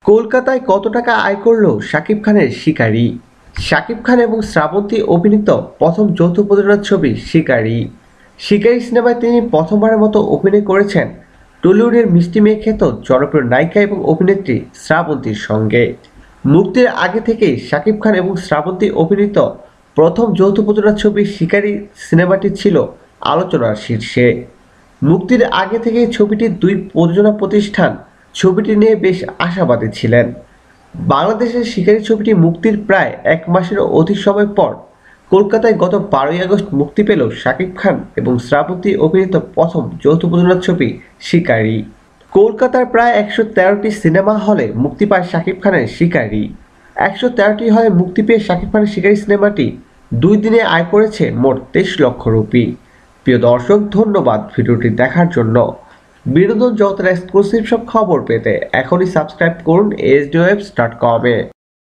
কলকাতায় কত টাকা আয় করল শাকিব খানের শিকারী? শাকিব খান এবং শ্রাবন্তী অভিনীত প্রথম যৌথ প্রযোজনার ছবি শিকারী। শিকারী সিনেমায় তিনি প্রথমবারের মতো অভিনয় করেছেন টলিউডের মিষ্টি মেয়ে খ্যাত জনপ্রিয় নায়িকা এবং অভিনেত্রী শ্রাবন্তীর সঙ্গে। মুক্তির আগে থেকেই শাকিব খান এবং শ্রাবন্তী অভিনীত প্রথম যৌথ প্রযোজনার ছবি শিকারী সিনেমাটি ছিল আলোচনার শীর্ষে। মুক্তির আগে থেকেই ছবিটির দুই প্রযোজনা প্রতিষ্ঠান ছবিটি নিয়ে বেশ আশাবাদী ছিলেন। বাংলাদেশের শিকারী ছবিটি মুক্তির প্রায় এক মাসেরও অধিক সময় পর কলকাতায় গত 12ই আগস্ট মুক্তি পেল শাকিব খান এবং শ্রাবন্তী অভিনীত প্রথম যৌথ প্রযোজনার ছবি শিকারী। কলকাতার প্রায় 113টি সিনেমা হলে মুক্তি পায় শাকিব খানের শিকারী। 113টি হলে মুক্তি পেয়ে শাকিব খানের শিকারী সিনেমাটি 2 দিনে আয় করেছে মোট 23 লক্ষ রুপি। প্রিয় দর্শক, ধন্যবাদ ভিডিওটি দেখার জন্য। বিনোদন জগতের এক্সক্লুসিভ সব খবর পেতে এখনই সাবস্ক্রাইব করুন SDWebs.com-এ।